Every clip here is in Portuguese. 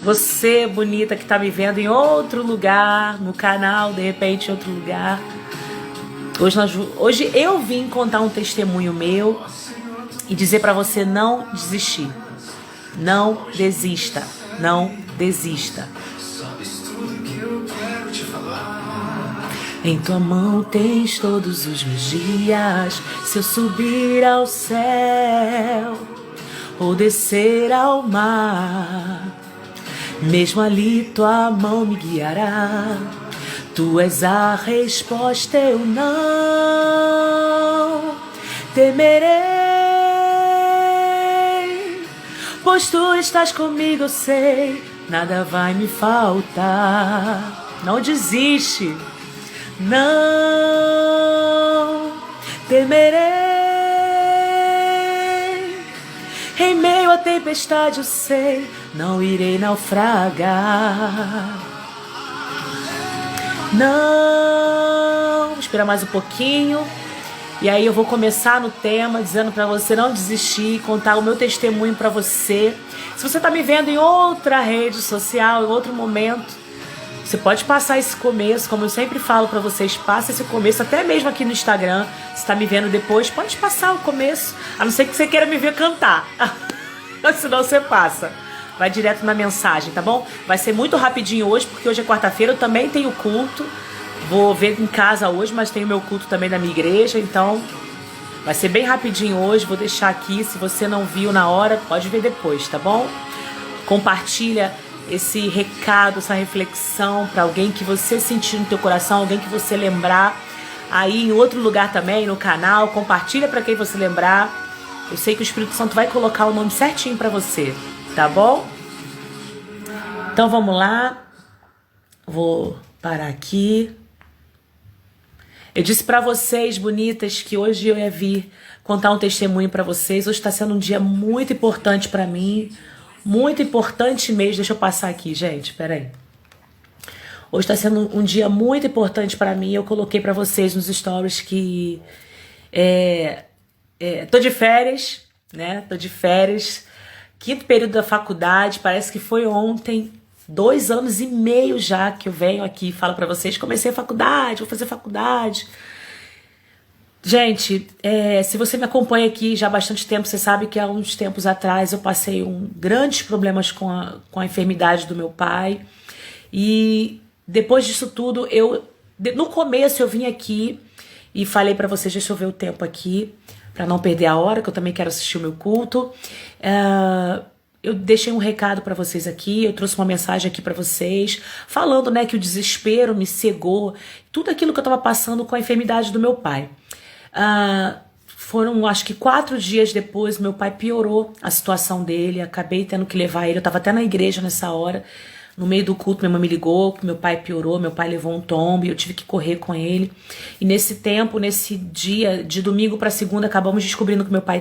Você, bonita, que tá me vendo em outro lugar, no canal, de repente em outro lugar. Hoje eu vim contar um testemunho meu e dizer pra você não desistir. Não desista. Não desista. Em tua mão tens todos os meus dias. Se eu subir ao céu ou descer ao mar, mesmo ali tua mão me guiará. Tu és a resposta, eu não temerei, pois tu estás comigo, eu sei, nada vai me faltar. Não desiste. Não temerei. Em meio à tempestade eu sei, não irei naufragar. Não. Vou esperar mais um pouquinho. E aí eu vou começar no tema dizendo pra você não desistir, contar o meu testemunho pra você. Se você tá me vendo em outra rede social, em outro momento, você pode passar esse começo, como eu sempre falo pra vocês, passa esse começo, até mesmo aqui no Instagram, se tá me vendo depois, pode passar o começo, a não ser que você queira me ver cantar, senão você passa, vai direto na mensagem, tá bom? Vai ser muito rapidinho hoje, porque hoje é quarta-feira, eu também tenho culto, vou ver em casa hoje, mas tenho meu culto também na minha igreja, então vai ser bem rapidinho hoje, vou deixar aqui, se você não viu na hora, pode ver depois, tá bom? Compartilha esse recado, essa reflexão para alguém que você sentir no teu coração, alguém que você lembrar aí em outro lugar também, no canal, compartilha para quem você lembrar. Eu sei que o Espírito Santo vai colocar o nome certinho para você, tá bom? Então vamos lá, vou parar aqui. Eu disse para vocês, bonitas, que hoje eu ia vir contar um testemunho para vocês. Hoje está sendo um dia muito importante para mim. Muito importante mesmo. Deixa eu passar aqui, gente, peraí. Hoje tá sendo um dia muito importante pra mim. Eu coloquei pra vocês nos stories que tô de férias, né? Tô de férias. Quinto período da faculdade, parece que foi ontem. 2 anos e meio já que eu venho aqui e falo pra vocês. Comecei a faculdade, vou fazer faculdade. Gente, se você me acompanha aqui já há bastante tempo, você sabe que há uns tempos atrás eu passei grandes problemas com a enfermidade do meu pai. E depois disso tudo, no começo eu vim aqui e falei pra vocês, deixa eu ver o tempo aqui, pra não perder a hora, que eu também quero assistir o meu culto. Eu deixei um recado pra vocês aqui, eu trouxe uma mensagem aqui pra vocês, falando, né, que o desespero me cegou, tudo aquilo que eu tava passando com a enfermidade do meu pai. Foram acho que 4 dias depois, meu pai piorou a situação dele, acabei tendo que levar ele, eu tava até na igreja nessa hora, no meio do culto minha mãe me ligou que meu pai piorou, meu pai levou um tombo e eu tive que correr com ele, e nesse tempo, nesse dia, de domingo pra segunda, acabamos descobrindo que meu pai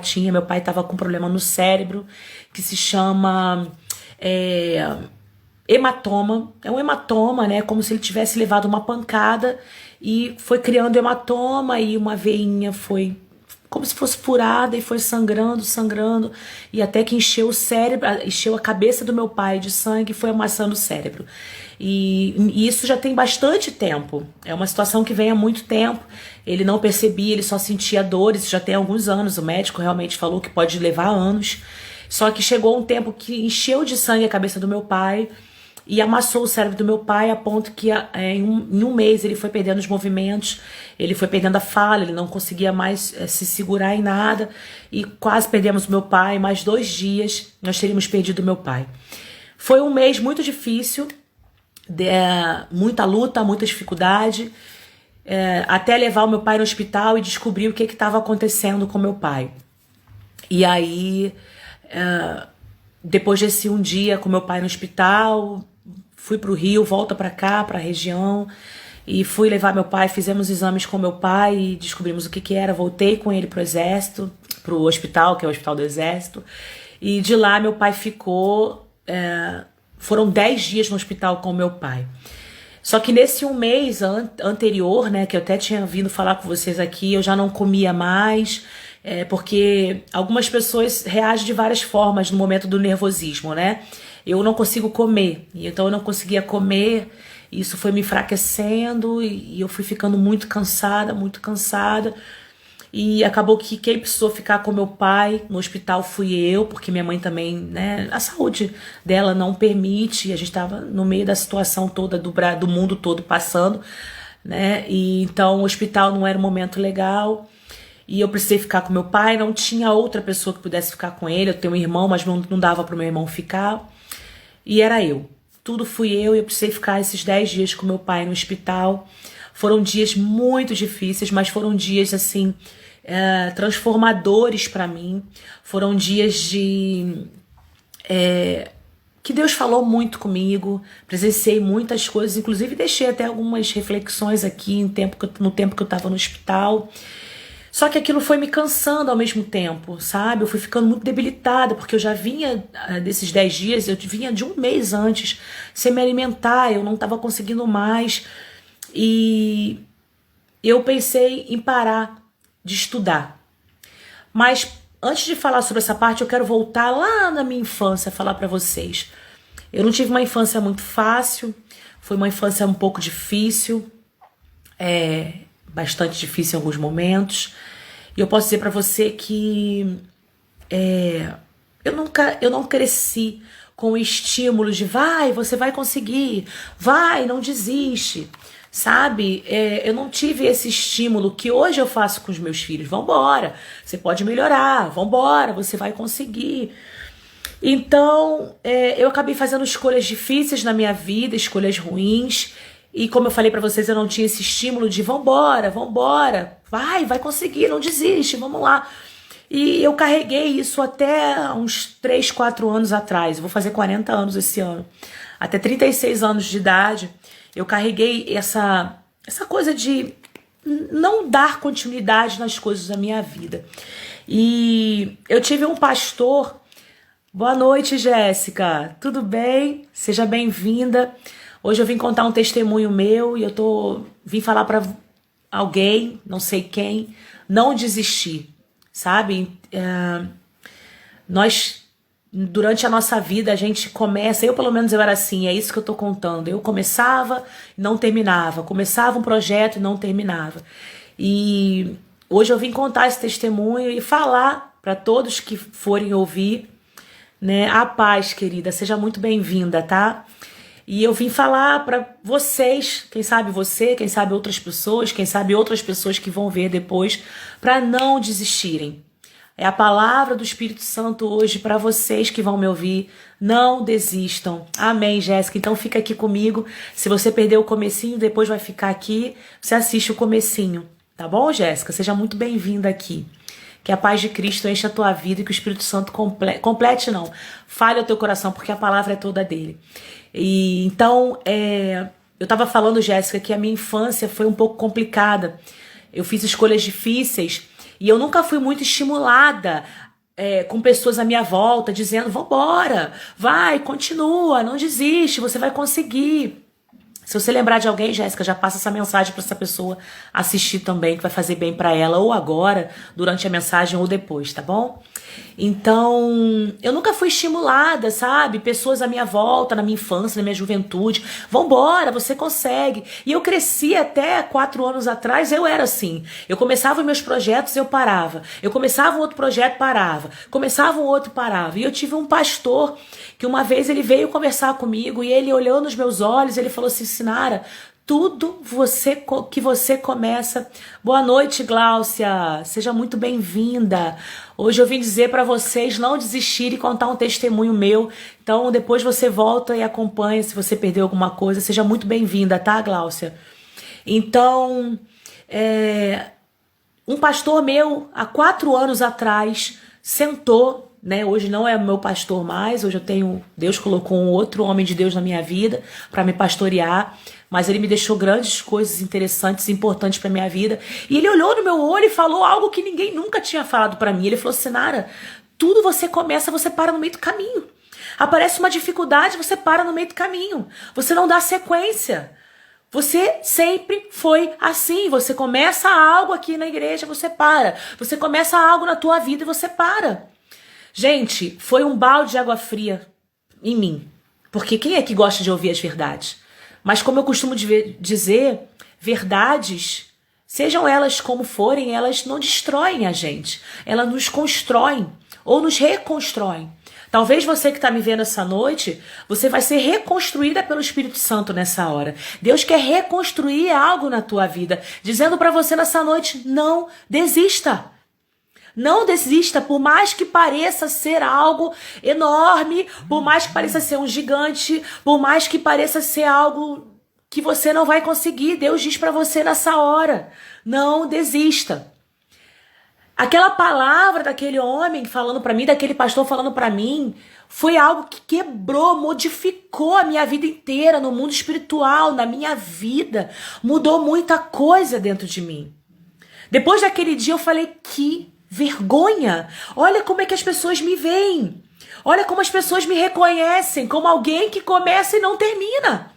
tava com um problema no cérebro, que se chama hematoma, é um hematoma, né, como se ele tivesse levado uma pancada, e foi criando hematoma e uma veinha foi como se fosse furada e foi sangrando, sangrando, e até que encheu o cérebro, encheu a cabeça do meu pai de sangue e foi amassando o cérebro. E isso já tem bastante tempo, é uma situação que vem há muito tempo, ele não percebia, ele só sentia dores, já tem alguns anos, o médico realmente falou que pode levar anos, só que chegou um tempo que encheu de sangue a cabeça do meu pai, e amassou o cérebro do meu pai a ponto que em um mês ele foi perdendo os movimentos, ele foi perdendo a fala, ele não conseguia mais se segurar em nada e quase perdemos o meu pai. Mais 2 dias nós teríamos perdido o meu pai. Foi um mês muito difícil, muita luta, muita dificuldade, até levar o meu pai no hospital e descobrir o que estava acontecendo com meu pai. E aí, depois desse um dia com meu pai no hospital, fui pro Rio, volta pra cá, pra região, e fui levar meu pai, fizemos exames com meu pai e descobrimos o que era, voltei com ele pro exército, pro hospital, que é o hospital do exército, e de lá meu pai ficou, foram 10 dias no hospital com meu pai. Só que nesse um mês anterior, né, que eu até tinha vindo falar com vocês aqui, eu já não comia mais, porque algumas pessoas reagem de várias formas no momento do nervosismo, né? eu não consigo comer. E então eu não conseguia comer, isso foi me enfraquecendo e eu fui ficando muito cansada, muito cansada. E acabou que quem precisou ficar com meu pai no hospital fui eu, porque minha mãe também, né, a saúde dela não permite, e a gente estava no meio da situação toda do mundo todo passando, né, e então o hospital não era um momento legal, e eu precisei ficar com meu pai, não tinha outra pessoa que pudesse ficar com ele, eu tenho um irmão, mas não dava para o meu irmão ficar, e era eu. Tudo fui eu e eu precisei ficar esses 10 dias com meu pai no hospital. Foram dias muito difíceis, mas foram dias, assim, transformadores para mim. Foram dias de que Deus falou muito comigo, presenciei muitas coisas, inclusive deixei até algumas reflexões aqui no tempo que eu estava no hospital. Só que aquilo foi me cansando ao mesmo tempo, sabe? Eu fui ficando muito debilitada, porque eu já vinha desses 10 dias, eu vinha de um mês antes, sem me alimentar, eu não estava conseguindo mais. E eu pensei em parar de estudar. Mas antes de falar sobre essa parte, eu quero voltar lá na minha infância, falar para vocês. Eu não tive uma infância muito fácil, foi uma infância um pouco difícil, bastante difícil em alguns momentos. E eu posso dizer para você que eu não cresci com o estímulo de vai, você vai conseguir, vai, não desiste, sabe? Eu não tive esse estímulo que hoje eu faço com os meus filhos. Vambora, você pode melhorar, vambora, você vai conseguir. Então, eu acabei fazendo escolhas difíceis na minha vida, escolhas ruins. E como eu falei pra vocês, eu não tinha esse estímulo de vambora, vambora, vai conseguir, não desiste, vamos lá. E eu carreguei isso até uns 3, 4 anos atrás. Eu vou fazer 40 anos esse ano. Até 36 anos de idade, eu carreguei essa coisa de não dar continuidade nas coisas da minha vida. E eu tive um pastor. Boa noite, Jéssica. Tudo bem? Seja bem-vinda. Hoje eu vim contar um testemunho meu e vim falar para alguém, não sei quem, não desistir, sabe? Nós, durante a nossa vida, a gente começa, pelo menos eu era assim, é isso que eu tô contando. Eu começava e não terminava, começava um projeto e não terminava. E hoje eu vim contar esse testemunho e falar para todos que forem ouvir, né? A paz, querida, seja muito bem-vinda, tá? E eu vim falar para vocês, quem sabe você, quem sabe outras pessoas, quem sabe outras pessoas que vão ver depois, para não desistirem. É a palavra do Espírito Santo hoje para vocês que vão me ouvir. Não desistam. Amém, Jéssica? Então fica aqui comigo. Se você perdeu o comecinho, depois vai ficar aqui. Você assiste o comecinho. Tá bom, Jéssica? Seja muito bem-vinda aqui. Que a paz de Cristo enche a tua vida e que o Espírito Santo complete não. Fale ao teu coração, porque a palavra é toda dele. E então, eu estava falando, Jéssica, que a minha infância foi um pouco complicada. Eu fiz escolhas difíceis e eu nunca fui muito estimulada com pessoas à minha volta dizendo, vambora, vai, continua, não desiste, você vai conseguir. Se você lembrar de alguém, Jéssica, já passa essa mensagem para essa pessoa assistir também, que vai fazer bem para ela, ou agora, durante a mensagem, ou depois, tá bom? Então, eu nunca fui estimulada, sabe? Pessoas à minha volta, na minha infância, na minha juventude. Vambora, você consegue. E eu cresci até 4 anos atrás, eu era assim. Eu começava meus projetos, eu parava. Eu começava um outro projeto, parava. Começava um outro, parava. E eu tive um pastor que uma vez ele veio conversar comigo e ele olhou nos meus olhos, ele falou assim, Sinara, tudo que você começa... Boa noite, Gláucia, seja muito bem-vinda. Hoje eu vim dizer para vocês não desistirem e contar um testemunho meu. Então depois você volta e acompanha se você perdeu alguma coisa. Seja muito bem-vinda, tá, Gláucia? Então, um pastor meu, há 4 anos atrás, sentou... Né? Hoje não é meu pastor mais, hoje Deus colocou um outro homem de Deus na minha vida para me pastorear, mas ele me deixou grandes coisas interessantes e importantes para minha vida, e ele olhou no meu olho e falou algo que ninguém nunca tinha falado para mim. Ele falou, Sinara, tudo você começa, você para no meio do caminho, aparece uma dificuldade, você para no meio do caminho, você não dá sequência. Você sempre foi assim, você começa algo aqui na igreja, você para, você começa algo na tua vida e você para. Gente, foi um balde de água fria em mim. Porque quem é que gosta de ouvir as verdades? Mas como eu costumo dizer, verdades, sejam elas como forem, elas não destroem a gente. Elas nos constroem ou nos reconstroem. Talvez você que está me vendo essa noite, você vai ser reconstruída pelo Espírito Santo nessa hora. Deus quer reconstruir algo na tua vida, dizendo para você nessa noite, não desista. Não desista, por mais que pareça ser algo enorme, por mais que pareça ser um gigante, por mais que pareça ser algo que você não vai conseguir. Deus diz para você nessa hora, não desista. Aquela palavra daquele homem falando para mim, daquele pastor falando para mim, foi algo que quebrou, modificou a minha vida inteira no mundo espiritual, na minha vida. Mudou muita coisa dentro de mim. Depois daquele dia eu falei, que vergonha! Olha como é que as pessoas me veem. Olha como as pessoas me reconhecem como alguém que começa e não termina.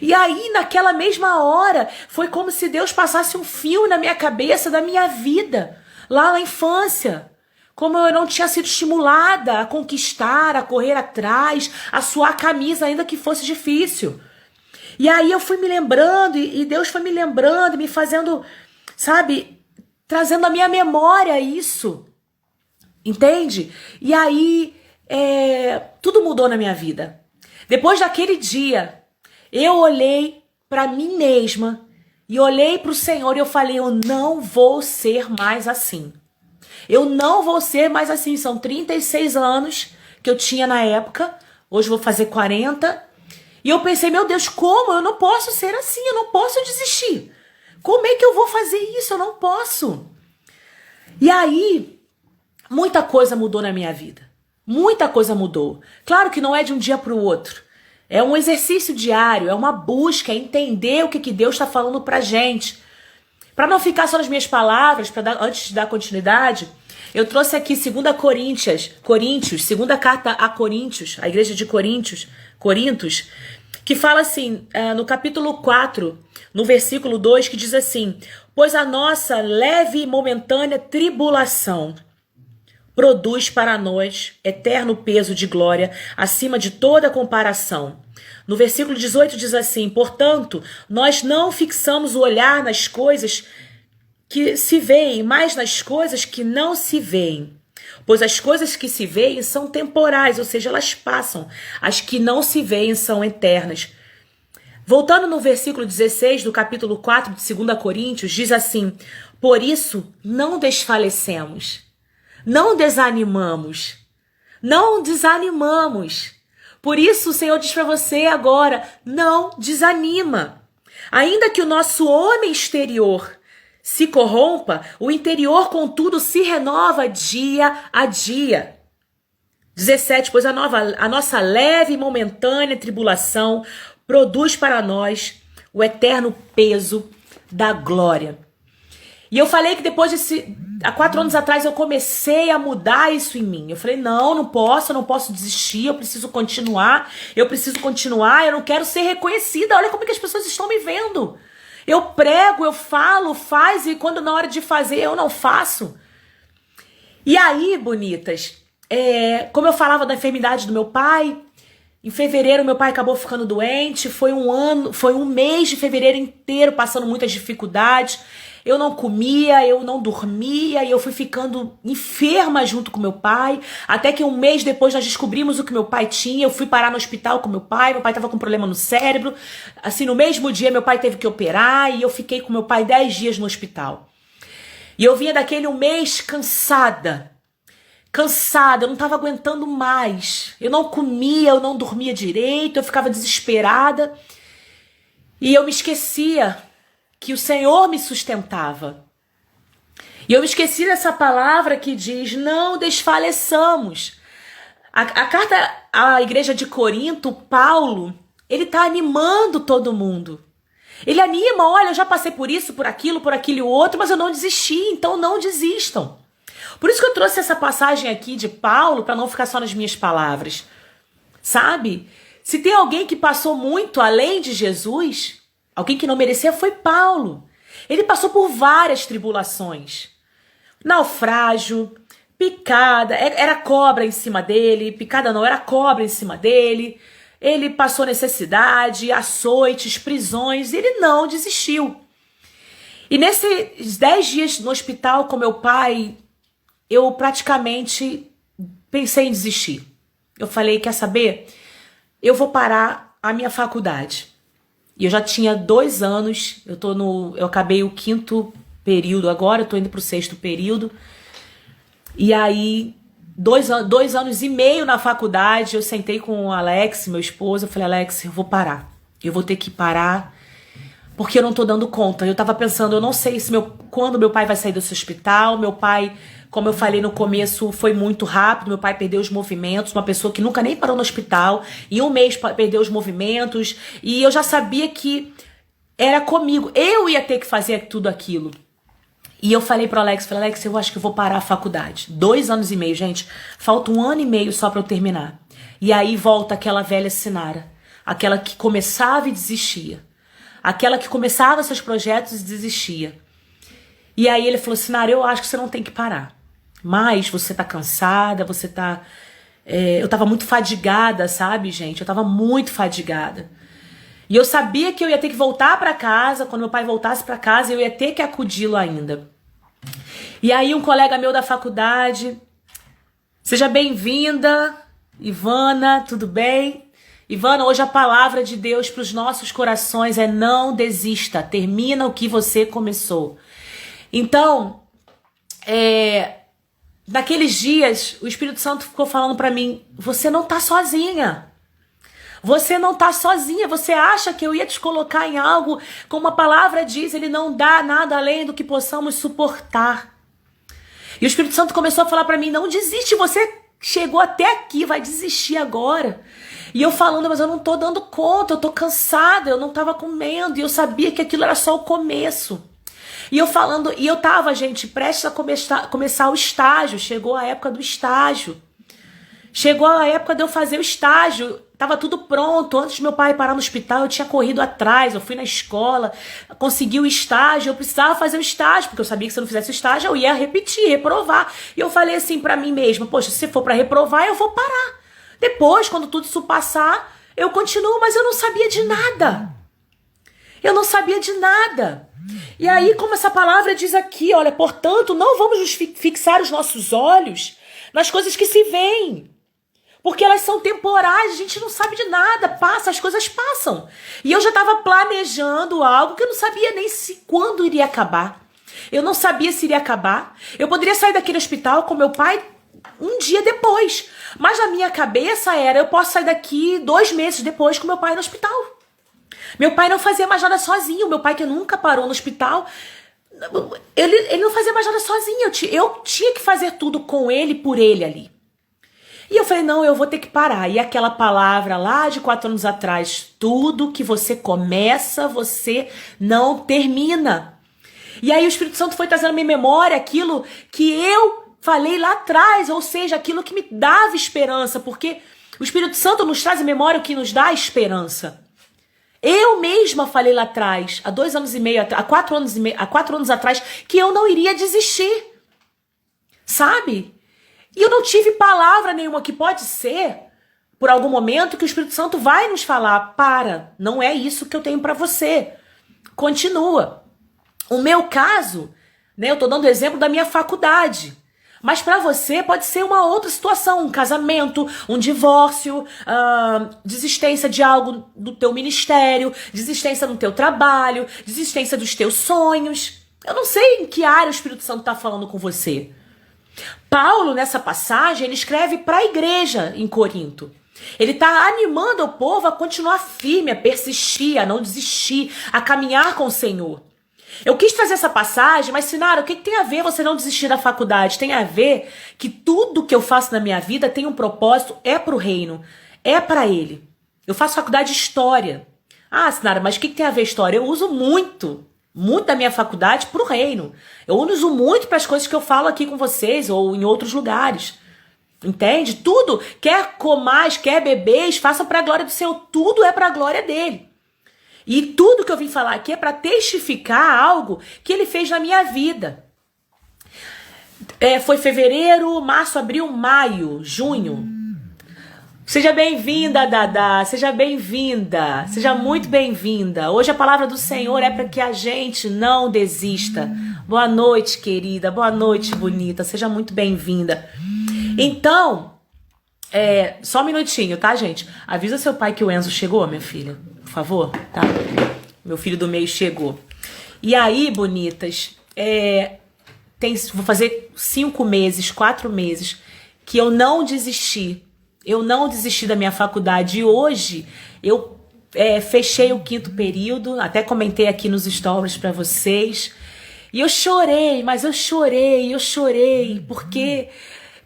E aí, naquela mesma hora, foi como se Deus passasse um fio na minha cabeça da minha vida. Lá na infância, como eu não tinha sido estimulada a conquistar, a correr atrás, a suar a camisa, ainda que fosse difícil. E aí eu fui me lembrando, e Deus foi me lembrando, me fazendo, sabe, trazendo à minha memória isso. Entende? E aí, tudo mudou na minha vida. Depois daquele dia, eu olhei para mim mesma, e olhei para o Senhor e eu falei, eu não vou ser mais assim. Eu não vou ser mais assim. São 36 anos que eu tinha na época. Hoje eu vou fazer 40. E eu pensei, meu Deus, como? Eu não posso ser assim. Eu não posso desistir. Como é que eu vou fazer isso? Eu não posso. E aí, muita coisa mudou na minha vida. Muita coisa mudou. Claro que não é de um dia para o outro. É um exercício diário, é uma busca, é entender o que Deus está falando pra gente. Para não ficar só nas minhas palavras, antes de dar continuidade, eu trouxe aqui 2 Coríntios, segunda carta a Coríntios, a igreja de Corintos, que fala assim, no capítulo 4, no versículo 2, que diz assim, pois a nossa leve e momentânea tribulação produz para nós eterno peso de glória acima de toda comparação. No versículo 18 diz assim, portanto, nós não fixamos o olhar nas coisas que se veem, mas nas coisas que não se veem. Pois as coisas que se veem são temporais, ou seja, elas passam. As que não se veem são eternas. Voltando no versículo 16 do capítulo 4 de 2 Coríntios, diz assim, por isso não desfalecemos. Não desanimamos. Não desanimamos. Por isso o Senhor diz para você agora, não desanima. Ainda que o nosso homem exterior se corrompa, o interior, contudo, se renova dia a dia. 17, pois a nossa leve e momentânea tribulação produz para nós o eterno peso da glória. E eu falei que depois há 4 anos atrás eu comecei a mudar isso em mim. Eu falei, não posso desistir, eu preciso continuar, eu não quero ser reconhecida. Olha como é que as pessoas estão me vendo. Eu prego, eu falo, faz, e quando na hora de fazer eu não faço. E aí, bonitas, como eu falava da enfermidade do meu pai, em fevereiro meu pai acabou ficando doente, foi um mês de fevereiro inteiro passando muitas dificuldades. Eu não comia, eu não dormia e eu fui ficando enferma junto com meu pai. Até que um mês depois nós descobrimos o que meu pai tinha. Eu fui parar no hospital com meu pai estava com problema no cérebro. Assim, no mesmo dia meu pai teve que operar e eu fiquei com meu pai 10 dias no hospital. E eu vinha daquele um mês cansada, eu não estava aguentando mais. Eu não comia, eu não dormia direito, eu ficava desesperada. E eu me esquecia que o Senhor me sustentava. E eu me esqueci dessa palavra que diz, não desfaleçamos. A carta à igreja de Corinto, Paulo, ele tá animando todo mundo. Ele anima, olha, eu já passei por isso, por aquilo e outro, mas eu não desisti, então não desistam. Por isso que eu trouxe essa passagem aqui de Paulo, para não ficar só nas minhas palavras. Sabe? Se tem alguém que passou muito além de Jesus, alguém que não merecia, foi Paulo. Ele passou por várias tribulações. Naufrágio, picada, era cobra em cima dele, picada não, era cobra em cima dele. ele passou necessidade, açoites, prisões, e ele não desistiu. E nesses 10 dias no hospital com meu pai, eu praticamente pensei em desistir. Eu falei, quer saber? Eu vou parar a minha faculdade. E eu já tinha 2 anos, eu acabei o 5º período agora, eu tô indo pro 6º período. E aí, 2 anos e meio na faculdade, eu sentei com o Alex, meu esposo, eu falei, Alex, eu vou parar. Eu vou ter que parar, porque eu não tô dando conta. Eu tava pensando, eu não sei quando meu pai vai sair desse hospital. Meu pai, como eu falei no começo, foi muito rápido. Meu pai perdeu os movimentos, uma pessoa que nunca nem parou no hospital. Em 1 mês perdeu os movimentos. E eu já sabia que era comigo. Eu ia ter que fazer tudo aquilo. E eu falei pro Alex, eu acho que eu vou parar a faculdade. 2 anos e meio, gente. Falta 1 ano e meio só pra eu terminar. E aí volta aquela velha Sinara. Aquela que começava e desistia. Aquela que começava seus projetos e desistia. E aí ele falou, Sinara, eu acho que você não tem que parar. Mas você tá cansada, você tá... eu tava muito fadigada, sabe, gente? Eu tava muito fadigada. E eu sabia que eu ia ter que voltar pra casa. Quando meu pai voltasse pra casa, eu ia ter que acudi-lo ainda. E aí um colega meu da faculdade... Seja bem-vinda, Ivana, tudo bem? Ivana, hoje a palavra de Deus para os nossos corações é não desista, termina o que você começou. Então, naqueles dias, o Espírito Santo ficou falando para mim, você não tá sozinha. Você não tá sozinha, você acha que eu ia te colocar em algo, como a palavra diz, ele não dá nada além do que possamos suportar. E o Espírito Santo começou a falar para mim, não desiste, você chegou até aqui, vai desistir agora. E eu falando, mas eu não tô dando conta, eu tô cansada, eu não tava comendo, e eu sabia que aquilo era só o começo. E eu falando, e eu tava, gente, prestes a começar o estágio, chegou a época do estágio. Chegou a época de eu fazer o estágio, tava tudo pronto, antes de meu pai parar no hospital, eu tinha corrido atrás, eu fui na escola, consegui o estágio, eu precisava fazer o estágio, porque eu sabia que se eu não fizesse o estágio, eu ia repetir, reprovar. E eu falei assim pra mim mesma, poxa, se for pra reprovar, eu vou parar. Depois, quando tudo isso passar, eu continuo, mas eu não sabia de nada. Eu não sabia de nada. E aí, como essa palavra diz aqui, olha, portanto, não vamos nos fixar os nossos olhos nas coisas que se veem. Porque elas são temporais, a gente não sabe de nada, passa, as coisas passam. E eu já estava planejando algo que eu não sabia nem quando iria acabar. Eu não sabia se iria acabar. Eu poderia sair daquele hospital com meu pai um dia depois. Mas na minha cabeça era, eu posso sair daqui 2 meses depois com meu pai no hospital. Meu pai não fazia mais nada sozinho. Meu pai, que nunca parou no hospital, ele não fazia mais nada sozinho. Eu tinha que fazer tudo com ele, por ele ali. E eu falei, não, eu vou ter que parar. E aquela palavra lá de 4 anos atrás, tudo que você começa, você não termina. E aí o Espírito Santo foi trazendo à minha memória aquilo que eu falei lá atrás, ou seja, aquilo que me dava esperança, porque o Espírito Santo nos traz à memória o que nos dá esperança. Eu mesma falei lá atrás, há 2 anos e meio, há 4 anos atrás, que eu não iria desistir, sabe? E eu não tive palavra nenhuma, que pode ser, por algum momento, que o Espírito Santo vai nos falar, não é isso que eu tenho pra você, continua. O meu caso, né, eu tô dando exemplo da minha faculdade. Mas para você pode ser uma outra situação, um casamento, um divórcio, desistência de algo do teu ministério, desistência no teu trabalho, desistência dos teus sonhos. Eu não sei em que área o Espírito Santo está falando com você. Paulo, nessa passagem, ele escreve para a igreja em Corinto. Ele está animando o povo a continuar firme, a persistir, a não desistir, a caminhar com o Senhor. Eu quis trazer essa passagem, mas Sinara, o que tem a ver você não desistir da faculdade? Tem a ver que tudo que eu faço na minha vida tem um propósito, é pro reino, é para ele. Eu faço faculdade de história. Ah, Sinara, mas o que tem a ver história? Eu uso muito da minha faculdade pro reino. Eu uso muito para as coisas que eu falo aqui com vocês ou em outros lugares. Entende? Tudo, quer comais, quer bebês, façam para a glória do Senhor. Tudo é para a glória dele. E tudo que eu vim falar aqui é para testificar algo que ele fez na minha vida. Foi fevereiro, março, abril, maio, junho. Seja bem-vinda, Dada. Seja bem-vinda. Seja muito bem-vinda. Hoje a palavra do Senhor é para que a gente não desista. Boa noite, querida. Boa noite, bonita. Seja muito bem-vinda. Então, só um minutinho, tá, gente? Avisa seu pai que o Enzo chegou, minha filha. Por favor, tá? Meu filho do meio chegou. E aí, bonitas, vou fazer 5 meses, 4 meses que eu não desisti. Eu não desisti da minha faculdade e hoje eu fechei o 5º período, até comentei aqui nos stories para vocês. E eu chorei, mas eu chorei, porque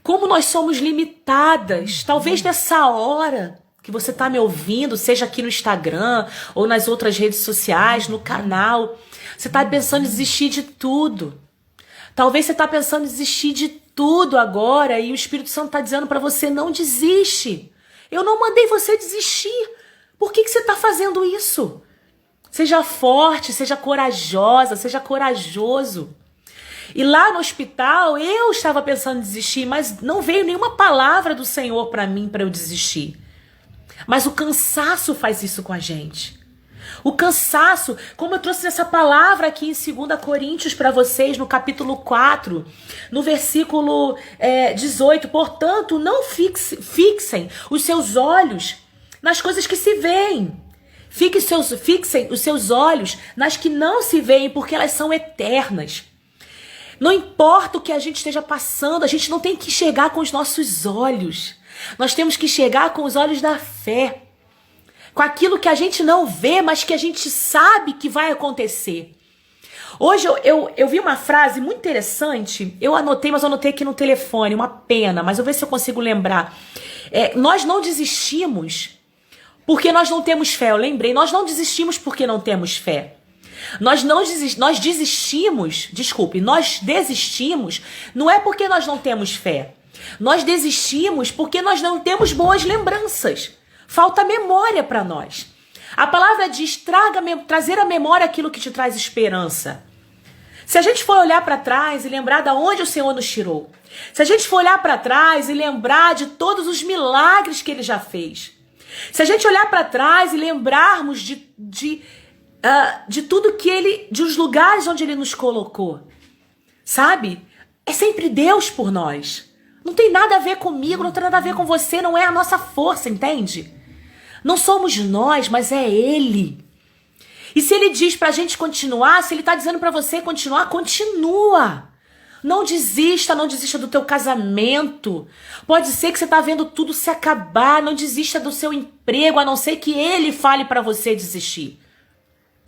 como nós somos limitadas, talvez nessa hora que você tá me ouvindo, seja aqui no Instagram ou nas outras redes sociais, no canal, você tá pensando em desistir de tudo. Talvez você tá pensando em desistir de tudo agora e o Espírito Santo tá dizendo para você, não desiste. Eu não mandei você desistir. Por que você tá fazendo isso? Seja forte, seja corajosa, seja corajoso. E lá no hospital eu estava pensando em desistir, mas não veio nenhuma palavra do Senhor para mim para eu desistir. Mas o cansaço faz isso com a gente. O cansaço, como eu trouxe essa palavra aqui em 2 Coríntios para vocês, no capítulo 4, no versículo 18. Portanto, não fixem os seus olhos nas coisas que se veem. Fixem os seus olhos nas que não se veem, porque elas são eternas. Não importa o que a gente esteja passando, a gente não tem que enxergar com os nossos olhos. Nós temos que enxergar com os olhos da fé. Com aquilo que a gente não vê, mas que a gente sabe que vai acontecer. Hoje eu vi uma frase muito interessante, eu anotei, mas eu anotei aqui no telefone, uma pena, mas eu vou ver se eu consigo lembrar. Nós não desistimos porque nós não temos fé, eu lembrei, nós não desistimos porque não temos fé. Nós desistimos, não é porque nós não temos fé. Nós desistimos porque nós não temos boas lembranças. Falta memória para nós. A palavra diz, trazer à memória aquilo que te traz esperança. Se a gente for olhar para trás e lembrar de onde o Senhor nos tirou, se a gente for olhar para trás e lembrar de todos os milagres que Ele já fez, se a gente olhar para trás e lembrarmos de tudo que Ele, de os lugares onde Ele nos colocou, sabe? É sempre Deus por nós. Não tem nada a ver comigo, não tem nada a ver com você, não é a nossa força, entende? Não somos nós, mas é Ele. E se Ele diz pra gente continuar, se Ele tá dizendo pra você continuar, continua. Não desista do teu casamento. Pode ser que você tá vendo tudo se acabar, não desista do seu emprego, a não ser que Ele fale pra você desistir.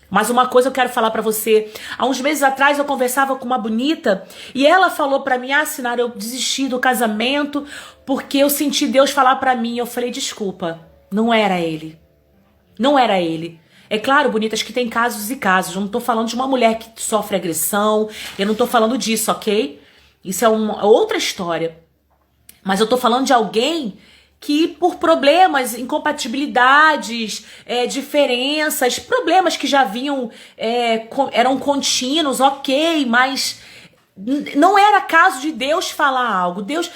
Mas uma coisa eu quero falar pra você. Há uns meses atrás eu conversava com uma bonita e ela falou pra mim, Sinara, eu desisti do casamento porque eu senti Deus falar pra mim. Eu falei, desculpa, não era Ele. Não era Ele. É claro, bonitas, que tem casos e casos. Eu não tô falando de uma mulher que sofre agressão. Eu não tô falando disso, ok? Isso é uma outra história. Mas eu tô falando de alguém que por problemas, incompatibilidades, diferenças, problemas que já vinham, eram contínuos, ok, mas não era caso de Deus falar algo. Deus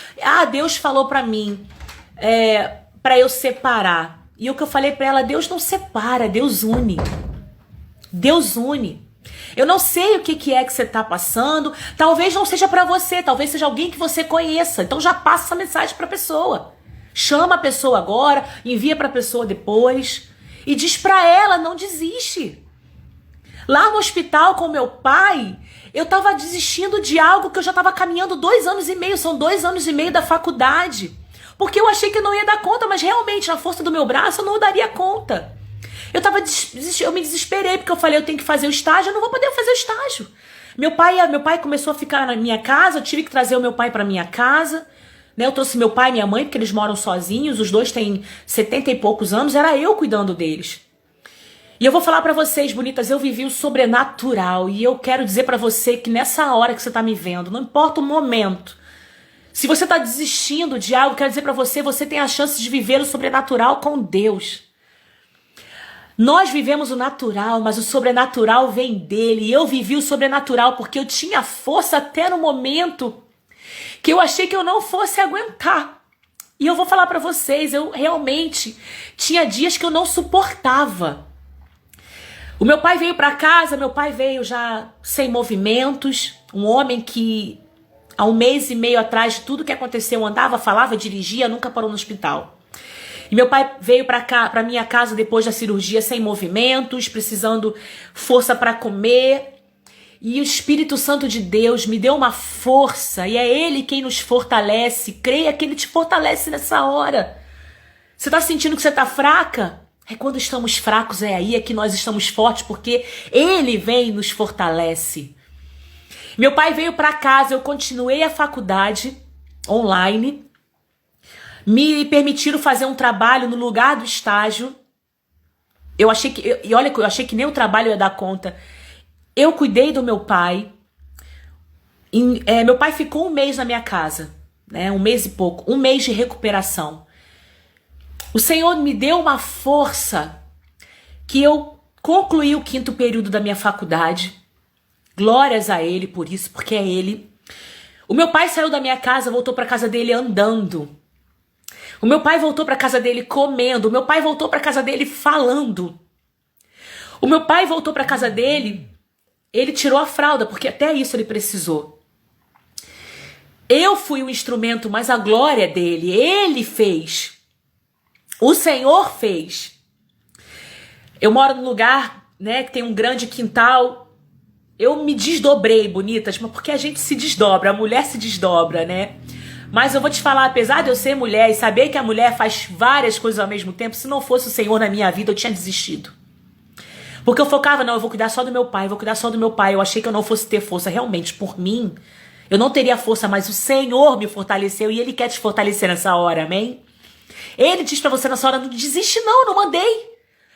falou pra mim, pra eu separar. E o que eu falei pra ela, Deus não separa, Deus une. Deus une. Eu não sei o que é que você tá passando, talvez não seja pra você, talvez seja alguém que você conheça. Então já passa essa mensagem pra pessoa. Chama a pessoa agora, envia para a pessoa depois e diz para ela, não desiste. Lá no hospital com meu pai, eu estava desistindo de algo que eu já estava caminhando 2 anos e meio, são 2 anos e meio da faculdade. Porque eu achei que eu não ia dar conta, mas realmente, na força do meu braço, eu não daria conta. Eu me desesperei, porque eu falei, eu tenho que fazer o estágio, eu não vou poder fazer o estágio. Meu pai começou a ficar na minha casa, eu tive que trazer o meu pai para minha casa. Eu trouxe meu pai e minha mãe, porque eles moram sozinhos, os dois têm 70 e poucos anos, era eu cuidando deles. E eu vou falar pra vocês, bonitas, eu vivi o sobrenatural, e eu quero dizer pra você que nessa hora que você tá me vendo, não importa o momento, se você tá desistindo de algo, quero dizer pra você, você tem a chance de viver o sobrenatural com Deus. Nós vivemos o natural, mas o sobrenatural vem dele, e eu vivi o sobrenatural porque eu tinha força até no momento que eu achei que eu não fosse aguentar. E eu vou falar pra vocês, eu realmente tinha dias que eu não suportava. O meu pai veio pra casa, meu pai veio já sem movimentos, um homem que há 1 mês e meio atrás de tudo que aconteceu andava, falava, dirigia, nunca parou no hospital. E meu pai veio pra minha casa depois da cirurgia sem movimentos, precisando força pra comer. E o Espírito Santo de Deus me deu uma força, e é Ele quem nos fortalece. Creia que Ele te fortalece nessa hora. Você tá sentindo que você tá fraca? É quando estamos fracos, é aí que nós estamos fortes, porque Ele vem e nos fortalece. Meu pai veio para casa, eu continuei a faculdade online, me permitiram fazer um trabalho no lugar do estágio. Eu achei que nem o trabalho ia dar conta. Eu cuidei do meu pai. Meu pai ficou 1 mês na minha casa, né? 1 mês e pouco, 1 mês de recuperação. O Senhor me deu uma força que eu concluí o 5º período da minha faculdade. Glórias a Ele por isso, porque é Ele. O meu pai saiu da minha casa, voltou para casa dele andando. O meu pai voltou para casa dele comendo. O meu pai voltou para casa dele falando. O meu pai voltou para casa dele, ele tirou a fralda, porque até isso ele precisou. Eu fui o instrumento, mas a glória é dele. Ele fez. O Senhor fez. Eu moro num lugar, né, que tem um grande quintal. Eu me desdobrei, bonitas, mas porque a gente se desdobra, a mulher se desdobra, né? Mas eu vou te falar, apesar de eu ser mulher e saber que a mulher faz várias coisas ao mesmo tempo, se não fosse o Senhor na minha vida, eu tinha desistido. Porque eu focava, não, eu vou cuidar só do meu pai, vou cuidar só do meu pai. Eu achei que eu não fosse ter força. Realmente, por mim, eu não teria força, mas o Senhor me fortaleceu e Ele quer te fortalecer nessa hora, amém? Ele diz pra você nessa hora, não desiste não, eu não mandei.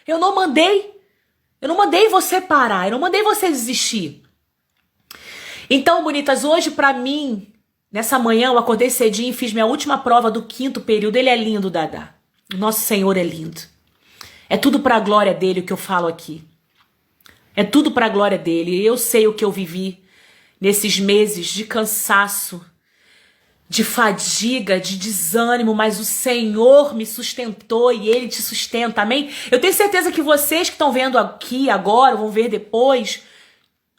Eu não mandei. Eu não mandei você parar, eu não mandei você desistir. Então, bonitas, hoje pra mim, nessa manhã eu acordei cedinho e fiz minha última prova do 5º período. Ele é lindo, Dada. O nosso Senhor é lindo. É tudo pra glória dele o que eu falo aqui. É tudo pra glória dele. Eu sei o que eu vivi nesses meses de cansaço, de fadiga, de desânimo, mas o Senhor me sustentou e Ele te sustenta, amém? Eu tenho certeza que vocês que estão vendo aqui agora, vão ver depois,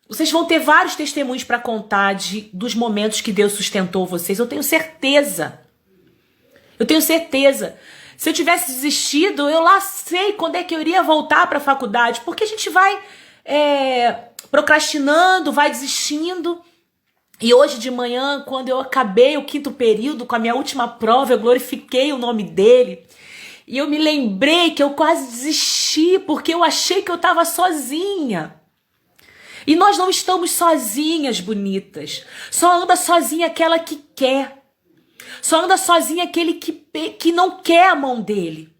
vocês vão ter vários testemunhos para contar dos momentos que Deus sustentou vocês. Eu tenho certeza. Eu tenho certeza. Se eu tivesse desistido, eu lá sei quando é que eu iria voltar para a faculdade, porque a gente vai procrastinando, vai desistindo. E hoje de manhã, quando eu acabei o 5º período com a minha última prova, eu glorifiquei o nome dele. E eu me lembrei que eu quase desisti, porque eu achei que eu estava sozinha. E nós não estamos sozinhas, bonitas. Só anda sozinha aquela que quer. Só anda sozinha aquele que não quer a mão dele.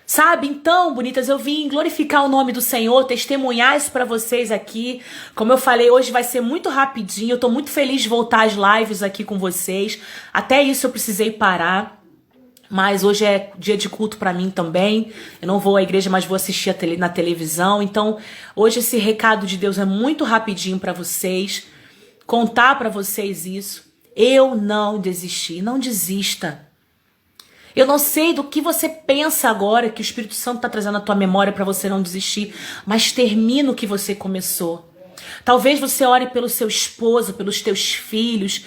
Sabe? Então, bonitas, eu vim glorificar o nome do Senhor, testemunhar isso pra vocês aqui. Como eu falei, hoje vai ser muito rapidinho. Eu tô muito feliz de voltar às lives aqui com vocês. Até isso eu precisei parar. Mas hoje é dia de culto pra mim também. Eu não vou à igreja, mas vou assistir na televisão. Então, hoje esse recado de Deus é muito rapidinho pra vocês. Contar pra vocês isso. Eu não desisti. Não desista. Eu não sei do que você pensa agora que o Espírito Santo está trazendo à tua memória para você não desistir, mas termina o que você começou. Talvez você ore pelo seu esposo, pelos teus filhos,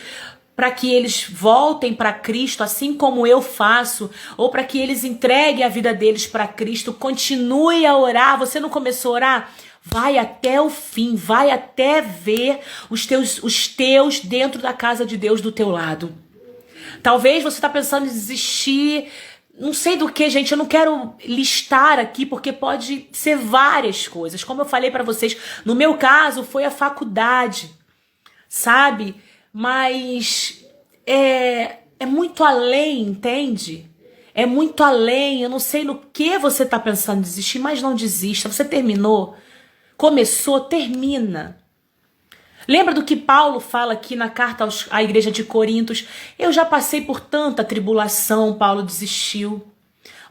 para que eles voltem para Cristo, assim como eu faço, ou para que eles entreguem a vida deles para Cristo. Continue a orar. Você não começou a orar? Vai até o fim, vai até ver os teus dentro da casa de Deus do teu lado. Talvez você está pensando em desistir, não sei do que, gente, eu não quero listar aqui, porque pode ser várias coisas. Como eu falei para vocês, no meu caso foi a faculdade, sabe? Mas é muito além, entende? É muito além, eu não sei no que você está pensando em desistir, mas não desista. Você terminou, começou, termina. Lembra do que Paulo fala aqui na carta à igreja de Corintos? Eu já passei por tanta tribulação, Paulo desistiu.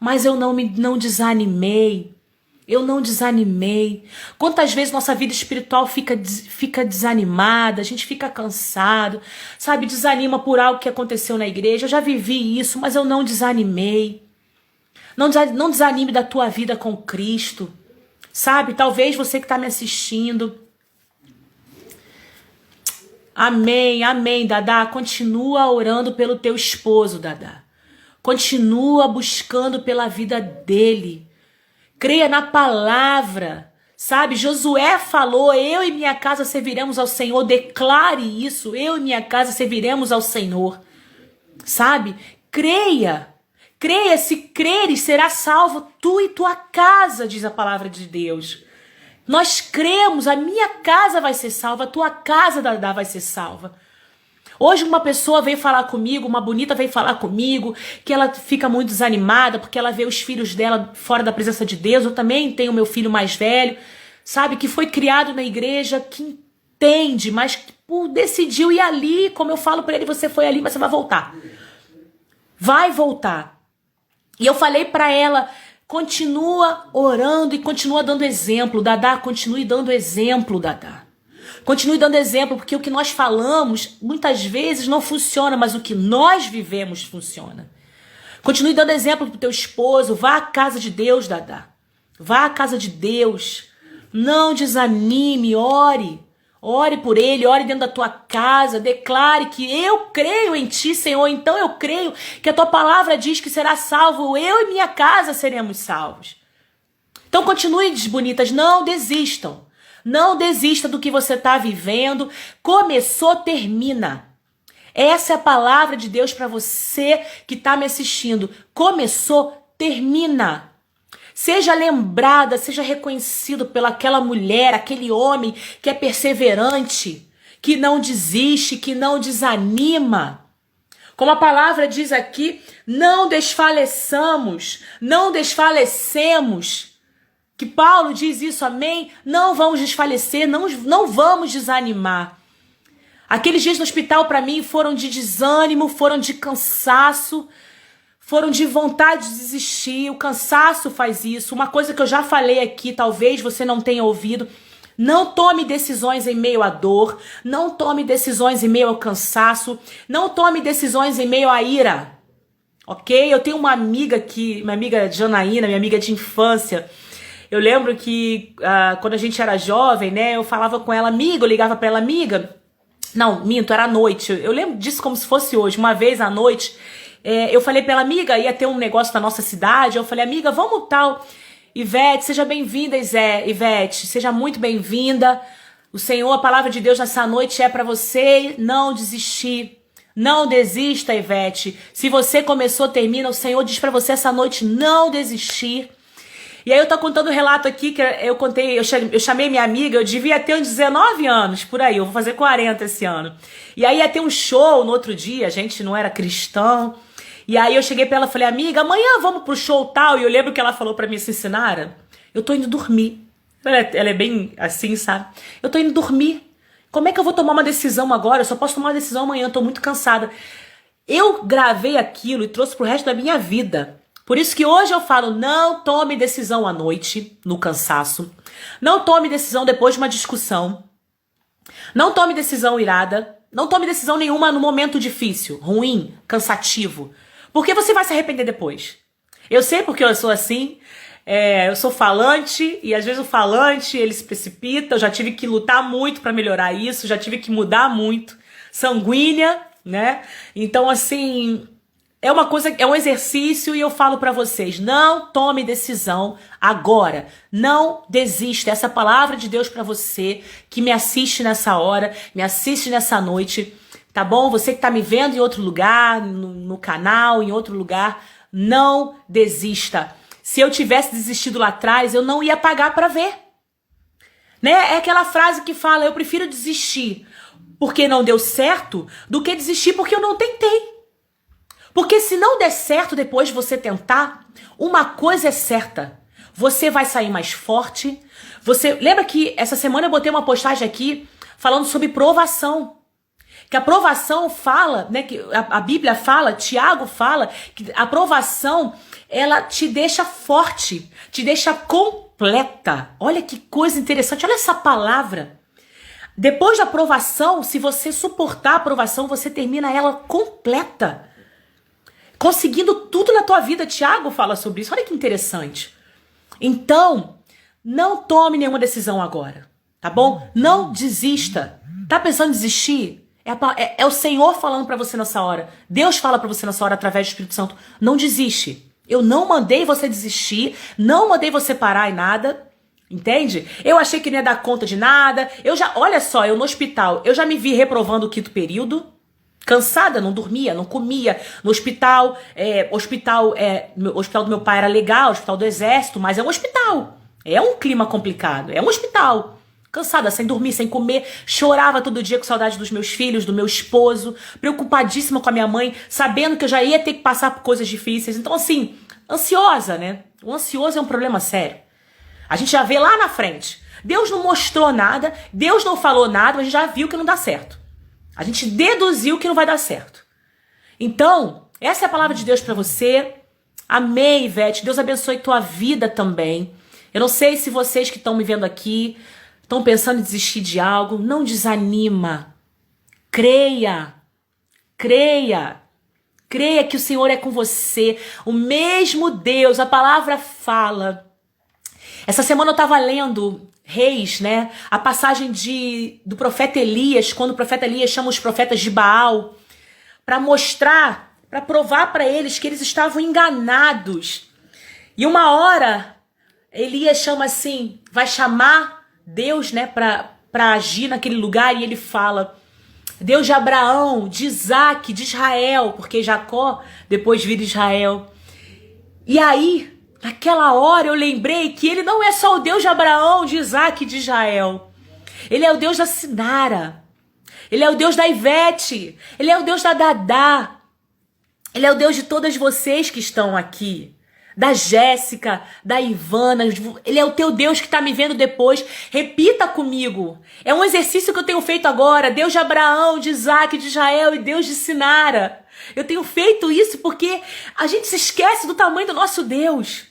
Mas eu não desanimei. Eu não desanimei. Quantas vezes nossa vida espiritual fica desanimada, a gente fica cansado, sabe? Desanima por algo que aconteceu na igreja. Eu já vivi isso, mas eu não desanimei. Não desanime da tua vida com Cristo, sabe? Talvez você que está me assistindo. Amém, amém, Dadá. Continua orando pelo teu esposo, Dadá. Continua buscando pela vida dele. Creia na palavra, sabe? Josué falou, eu e minha casa serviremos ao Senhor. Declare isso, eu e minha casa serviremos ao Senhor, sabe? Creia, creia, se creres será salvo tu e tua casa, diz a palavra de Deus. Nós cremos, a minha casa vai ser salva, a tua casa, Dadá, vai ser salva. Hoje uma pessoa veio falar comigo, uma bonita veio falar comigo, que ela fica muito desanimada porque ela vê os filhos dela fora da presença de Deus. Eu também tenho meu filho mais velho, sabe, que foi criado na igreja, que entende, mas que decidiu ir ali. Como eu falo pra ele, você foi ali, mas você vai voltar. Vai voltar. E eu falei pra ela, continua orando e continua dando exemplo, Dadá, continue dando exemplo, Dadá. Continue dando exemplo, porque o que nós falamos muitas vezes não funciona, mas o que nós vivemos funciona. Continue dando exemplo pro teu esposo, vá à casa de Deus, Dadá. Vá à casa de Deus. Não desanime, ore. Ore por ele, ore dentro da tua casa, declare que eu creio em ti, Senhor, então eu creio que a tua palavra diz que será salvo, eu e minha casa seremos salvos. Então continue, bonitas, não desistam. Não desista do que você está vivendo. Começou, termina. Essa é a palavra de Deus para você que está me assistindo. Começou, termina. Seja lembrada, seja reconhecido pelaquela mulher, aquele homem que é perseverante, que não desiste, que não desanima. Como a palavra diz aqui, não desfaleçamos, não desfalecemos. Que Paulo diz isso, amém? Não vamos desfalecer, não vamos desanimar. Aqueles dias no hospital para mim foram de desânimo, foram de cansaço, foram de vontade de desistir. O cansaço faz isso. Uma coisa que eu já falei aqui, talvez você não tenha ouvido. Não tome decisões em meio à dor, não tome decisões em meio ao cansaço, não tome decisões em meio à ira. Ok? Eu tenho uma amiga aqui, minha amiga Janaína, minha amiga de infância. Eu lembro que quando a gente era jovem, né, eu falava com ela, amiga, eu ligava pra ela, amiga. Não, minto, era à noite. Eu lembro disso como se fosse hoje. Uma vez à noite, eu falei pra ela, amiga, ia ter um negócio na nossa cidade. Eu falei, amiga, vamos tal. Ivete, seja bem-vinda, Ivete. Seja muito bem-vinda. O Senhor, a palavra de Deus nessa noite é pra você não desistir. Não desista, Ivete. Se você começou, termina. O Senhor diz pra você essa noite não desistir. E aí eu tô contando um relato aqui que eu chamei minha amiga, eu devia ter uns 19 anos, por aí, eu vou fazer 40 esse ano. E aí ia ter um show no outro dia, a gente não era cristão. E aí eu cheguei pra ela e falei, amiga, amanhã vamos pro show tal. E eu lembro que ela falou pra mim assim, Sinara, eu tô indo dormir. Ela é bem assim, sabe? Eu tô indo dormir. Como é que eu vou tomar uma decisão agora? Eu só posso tomar uma decisão amanhã, eu tô muito cansada. Eu gravei aquilo e trouxe pro resto da minha vida. Por isso que hoje eu falo, não tome decisão à noite, no cansaço. Não tome decisão depois de uma discussão. Não tome decisão irada. Não tome decisão nenhuma no momento difícil, ruim, cansativo. Porque você vai se arrepender depois. Eu sei porque eu sou assim. Eu sou falante e às vezes o falante ele se precipita. Eu já tive que lutar muito para melhorar isso. Já tive que mudar muito. Sanguínea, né? Então assim... É uma coisa, é um exercício e eu falo pra vocês, não tome decisão agora, não desista. Essa palavra de Deus pra você que me assiste nessa hora, me assiste nessa noite, tá bom? Você que tá me vendo em outro lugar, no canal, em outro lugar, não desista. Se eu tivesse desistido lá atrás, eu não ia pagar pra ver. Né? É aquela frase que fala, eu prefiro desistir porque não deu certo do que desistir porque eu não tentei. Porque se não der certo depois de você tentar, uma coisa é certa, você vai sair mais forte. Lembra que essa semana eu botei uma postagem aqui falando sobre provação. Que a provação fala, né, que a Bíblia fala, Tiago fala, que a provação, ela te deixa forte, te deixa completa. Olha que coisa interessante, olha essa palavra. Depois da provação, se você suportar a provação, você termina ela completa. Conseguindo tudo na tua vida. Tiago fala sobre isso, olha que interessante. Então, não tome nenhuma decisão agora, tá bom? Não desista. Tá pensando em desistir? É o Senhor falando pra você nessa hora. Deus fala pra você nessa hora através do Espírito Santo. Não desiste. Eu não mandei você desistir, não mandei você parar em nada, entende? Eu achei que não ia dar conta de nada. Olha só, eu no hospital, eu já me vi reprovando o 5º período, cansada, não dormia, não comia. No hospital, o hospital do meu pai era legal, o hospital do exército, mas é um hospital. É um clima complicado, é um hospital. Cansada, sem dormir, sem comer, chorava todo dia com saudade dos meus filhos, do meu esposo, preocupadíssima com a minha mãe, sabendo que eu já ia ter que passar por coisas difíceis. Então, assim, ansiosa, né? O ansioso é um problema sério. A gente já vê lá na frente. Deus não mostrou nada, Deus não falou nada, mas a gente já viu que não dá certo. A gente deduziu que não vai dar certo. Então, essa é a palavra de Deus pra você. Amém, Ivete. Deus abençoe tua vida também. Eu não sei se vocês que estão me vendo aqui estão pensando em desistir de algo. Não desanima. Creia. Creia. Creia que o Senhor é com você. O mesmo Deus. A palavra fala. Essa semana eu estava lendo Reis, né? A passagem do profeta Elias, quando o profeta Elias chama os profetas de Baal para mostrar, para provar para eles que eles estavam enganados. E uma hora Elias chama assim, vai chamar Deus, né, para agir naquele lugar, e ele fala: Deus de Abraão, de Isaac, de Israel, porque Jacó depois vira Israel. E aí, naquela hora eu lembrei que ele não é só o Deus de Abraão, de Isaac e de Israel. Ele é o Deus da Sinara. Ele é o Deus da Ivete. Ele é o Deus da Dadá. Ele é o Deus de todas vocês que estão aqui. Da Jéssica, da Ivana. Ele é o teu Deus que está me vendo depois. Repita comigo. É um exercício que eu tenho feito agora. Deus de Abraão, de Isaac, de Israel e Deus de Sinara. Eu tenho feito isso porque a gente se esquece do tamanho do nosso Deus.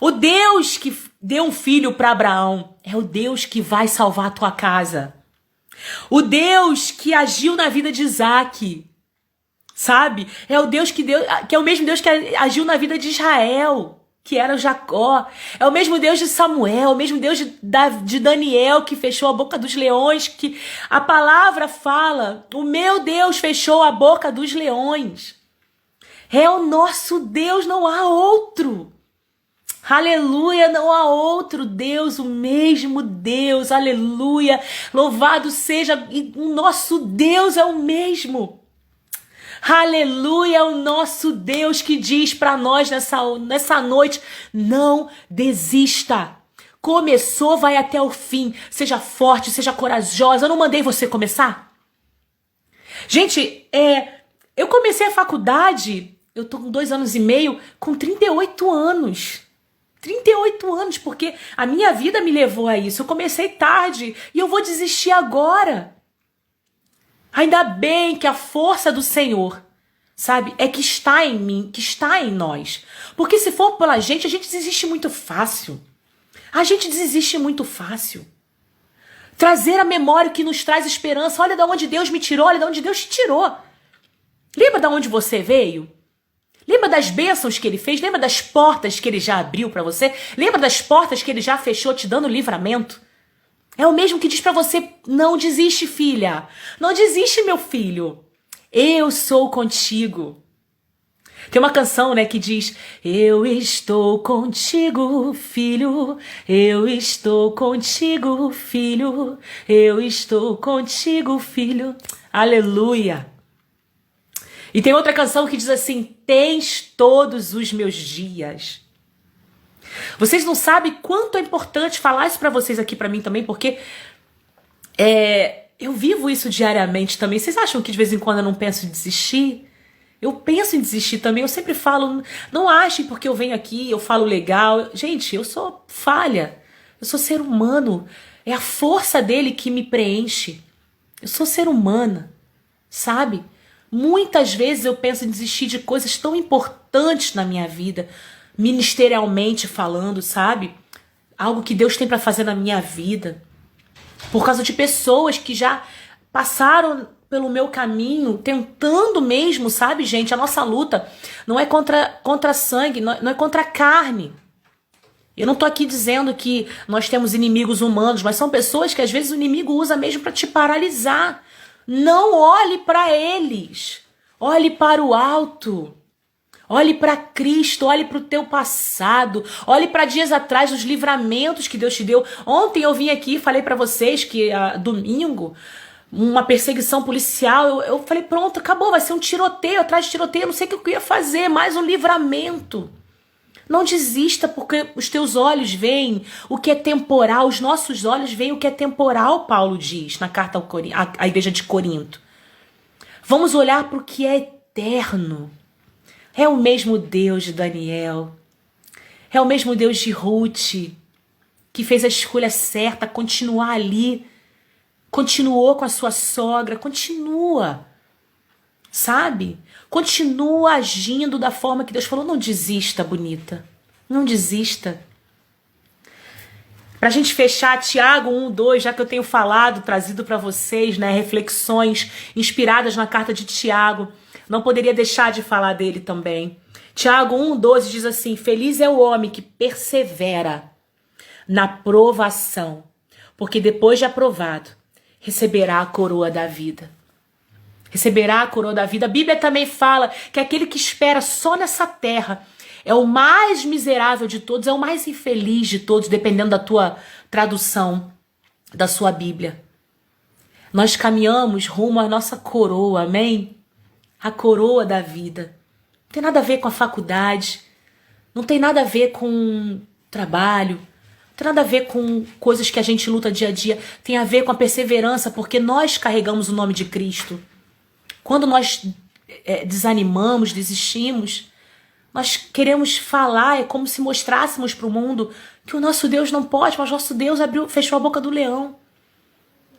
O Deus que deu um filho para Abraão é o Deus que vai salvar a tua casa. O Deus que agiu na vida de Isaac, sabe? É o Deus que é o mesmo Deus que agiu na vida de Israel, que era Jacó. É o mesmo Deus de Samuel, é o mesmo Deus de Daniel, que fechou a boca dos leões, que a palavra fala: o meu Deus fechou a boca dos leões. É o nosso Deus, não há outro. Aleluia, não há outro Deus, o mesmo Deus, aleluia, louvado seja, o nosso Deus é o mesmo, aleluia, é o nosso Deus que diz para nós nessa noite: não desista, começou, vai até o fim, seja forte, seja corajosa. Eu não mandei você começar? Gente, eu comecei a faculdade, eu tô com 2 anos e meio, com 38 anos. 38 anos, porque a minha vida me levou a isso. Eu comecei tarde e eu vou desistir agora. Ainda bem que a força do Senhor, sabe, é que está em mim, que está em nós. Porque se for pela gente, a gente desiste muito fácil. A gente desiste muito fácil. Trazer a memória que nos traz esperança. Olha de onde Deus me tirou, olha de onde Deus te tirou. Lembra de onde você veio? Lembra das bênçãos que ele fez? Lembra das portas que ele já abriu para você? Lembra das portas que ele já fechou te dando livramento? É o mesmo que diz para você: não desiste, filha. Não desiste, meu filho. Eu sou contigo. Tem uma canção, né, que diz: eu estou contigo, filho. Eu estou contigo, filho. Eu estou contigo, filho. Aleluia. E tem outra canção que diz assim: tens todos os meus dias. Vocês não sabem quanto é importante falar isso pra vocês aqui, pra mim também, porque eu vivo isso diariamente também. Vocês acham que de vez em quando eu não penso em desistir? Eu penso em desistir também. Eu sempre falo: não achem porque eu venho aqui, eu falo legal. Gente, eu sou falha. Eu sou ser humano. É a força dele que me preenche. Eu sou ser humana. sabe? Muitas vezes eu penso em desistir de coisas tão importantes na minha vida, ministerialmente falando, sabe? Algo que Deus tem para fazer na minha vida, por causa de pessoas que já passaram pelo meu caminho, tentando mesmo, sabe, gente? A nossa luta não é contra sangue, não é contra carne. Eu não tô aqui dizendo que nós temos inimigos humanos, mas são pessoas que às vezes o inimigo usa mesmo para te paralisar. Não olhe para eles. Olhe para o alto. Olhe para Cristo, olhe para o teu passado, olhe para dias atrás, os livramentos que Deus te deu. Ontem eu vim aqui e falei para vocês que domingo, uma perseguição policial, eu falei, pronto, acabou, vai ser um tiroteio, atrás de tiroteio, eu não sei o que eu ia fazer, mais um livramento. Não desista, porque os teus olhos veem o que é temporal, os nossos olhos veem o que é temporal, Paulo diz na carta à igreja de Corinto. Vamos olhar para o que é eterno. É o mesmo Deus de Daniel, é o mesmo Deus de Ruth, que fez a escolha certa, continuar ali, continuou com a sua sogra, continua, sabe? Continua agindo da forma que Deus falou. Não desista, bonita, não desista. Pra gente fechar, Tiago 1:2, já que eu tenho falado, trazido para vocês, né, reflexões inspiradas na carta de Tiago, não poderia deixar de falar dele também. Tiago 1:12 diz assim: feliz é o homem que persevera na provação, porque depois de aprovado, receberá a coroa da vida. Receberá a coroa da vida. A Bíblia também fala que aquele que espera só nessa terra é o mais miserável de todos, é o mais infeliz de todos, dependendo da tua tradução da sua Bíblia. Nós caminhamos rumo à nossa coroa, amém? A coroa da vida. Não tem nada a ver com a faculdade, não tem nada a ver com trabalho, não tem nada a ver com coisas que a gente luta dia a dia, tem a ver com a perseverança, porque nós carregamos o nome de Cristo. Quando nós desanimamos, desistimos, nós queremos falar, é como se mostrássemos para o mundo que o nosso Deus não pode, mas nosso Deus fechou a boca do leão.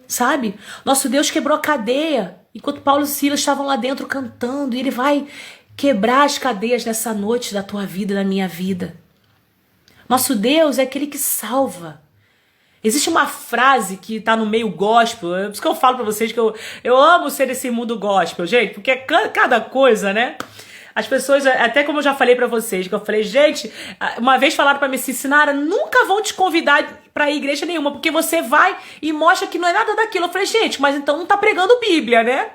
Sabe? Nosso Deus quebrou a cadeia, enquanto Paulo e Silas estavam lá dentro cantando, e Ele vai quebrar as cadeias nessa noite da tua vida, da minha vida. Nosso Deus é aquele que salva. Existe uma frase que tá no meio gospel, é por isso que eu falo pra vocês que eu amo ser desse mundo gospel, gente, porque cada coisa, né? As pessoas, até como eu já falei pra vocês, que eu falei, gente, uma vez falaram pra mim assim, Sinara, nunca vão te convidar pra ir igreja nenhuma, porque você vai e mostra que não é nada daquilo. Eu falei, gente, mas então não tá pregando Bíblia, né?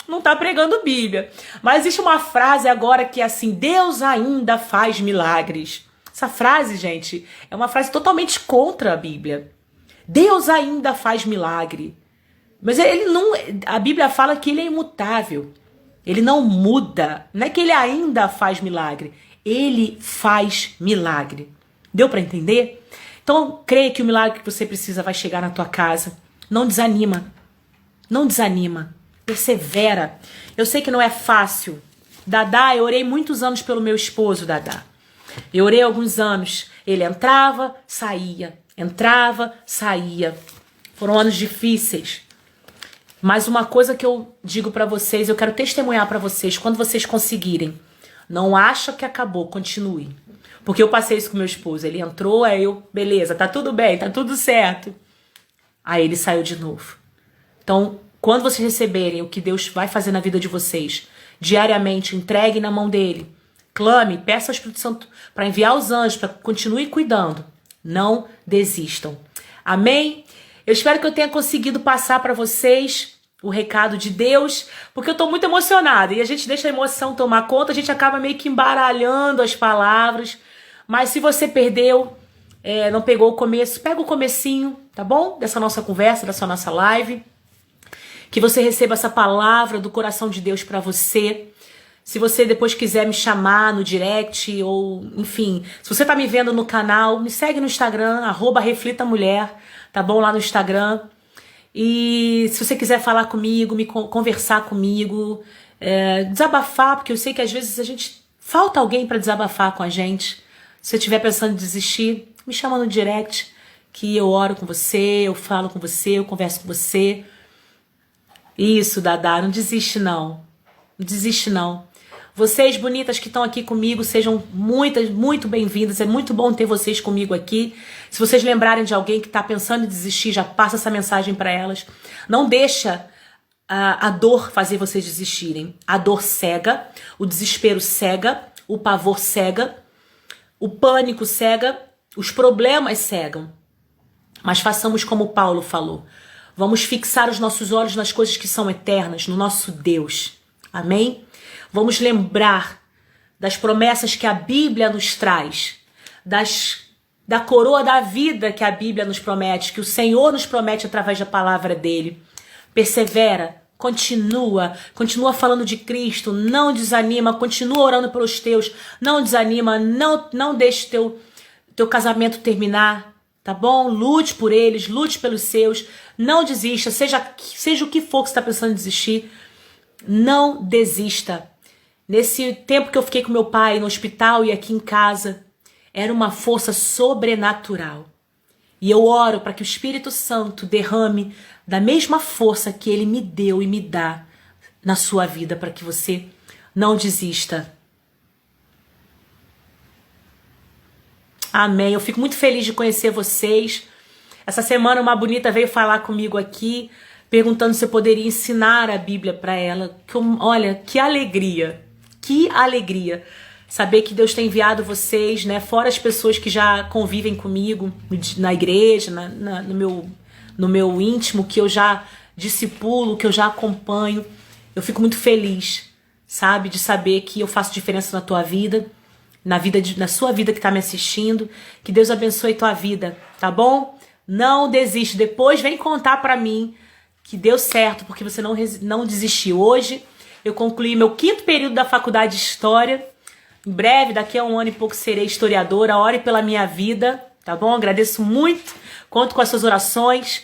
Não tá pregando Bíblia. Mas existe uma frase agora que é assim, Deus ainda faz milagres. Essa frase, gente, é uma frase totalmente contra a Bíblia. Deus ainda faz milagre. Mas ele não, a Bíblia fala que ele é imutável. Ele não muda. Não é que ele ainda faz milagre. Ele faz milagre. Deu para entender? Então, creia que o milagre que você precisa vai chegar na tua casa. Não desanima. Não desanima. Persevera. Eu sei que não é fácil. Dadá, eu orei muitos anos pelo meu esposo, Dadá. Eu orei alguns anos. Ele entrava, saía. Entrava, saía. Foram anos difíceis. Mas uma coisa que eu digo pra vocês, eu quero testemunhar pra vocês, quando vocês conseguirem, não acha que acabou, continue. Porque eu passei isso com meu esposo, ele entrou, aí eu, beleza, tá tudo bem, tá tudo certo. Aí ele saiu de novo. Então, quando vocês receberem o que Deus vai fazer na vida de vocês, diariamente, entregue na mão dele, clame, peça ao Espírito Santo para enviar os anjos, para continue cuidando. Não desistam. Amém? Eu espero que eu tenha conseguido passar para vocês o recado de Deus, porque eu estou muito emocionada e a gente deixa a emoção tomar conta, a gente acaba meio que embaralhando as palavras, mas se você perdeu, não pegou o começo, pega o comecinho, tá bom? Dessa nossa conversa, dessa nossa live, que você receba essa palavra do coração de Deus para você. Se você depois quiser me chamar no direct ou, enfim, se você tá me vendo no canal, me segue no Instagram, @reflitamulher, tá bom? Lá no Instagram. E se você quiser falar comigo, conversar comigo, desabafar, porque eu sei que às vezes falta alguém para desabafar com a gente. Se você estiver pensando em desistir, me chama no direct, que eu oro com você, eu falo com você, eu converso com você. Isso, Dadá, não desiste não. Não desiste não. Vocês bonitas que estão aqui comigo, sejam muito bem-vindas. É muito bom ter vocês comigo aqui. Se vocês lembrarem de alguém que está pensando em desistir, já passa essa mensagem para elas. Não deixa a dor fazer vocês desistirem. A dor cega, o desespero cega, o pavor cega, o pânico cega, os problemas cegam. Mas façamos como Paulo falou. Vamos fixar os nossos olhos nas coisas que são eternas, no nosso Deus. Amém? Vamos lembrar das promessas que a Bíblia nos traz, da coroa da vida que a Bíblia nos promete, que o Senhor nos promete através da palavra dele. Persevera, continua falando de Cristo, não desanima, continua orando pelos teus, não desanima, não deixe teu casamento terminar, tá bom? Lute por eles, lute pelos seus, não desista, seja o que for que você está pensando em desistir, não desista. Nesse tempo que eu fiquei com meu pai no hospital e aqui em casa, era uma força sobrenatural. E eu oro para que o Espírito Santo derrame da mesma força que ele me deu e me dá na sua vida, para que você não desista. Amém. Eu fico muito feliz de conhecer vocês. Essa semana uma bonita veio falar comigo aqui, perguntando se eu poderia ensinar a Bíblia para ela. Olha, que alegria. Que alegria saber que Deus tem enviado vocês, né? Fora as pessoas que já convivem comigo na igreja, no meu íntimo, que eu já discipulo, que eu já acompanho. Eu fico muito feliz, sabe? De saber que eu faço diferença na tua vida, na sua vida que tá me assistindo. Que Deus abençoe tua vida, tá bom? Não desiste. Depois vem contar pra mim que deu certo, porque você não desistiu. Hoje eu concluí meu 5º período da faculdade de História. Em breve, daqui a 1 ano e pouco, serei historiadora. Ore pela minha vida, tá bom? Agradeço muito. Conto com as suas orações,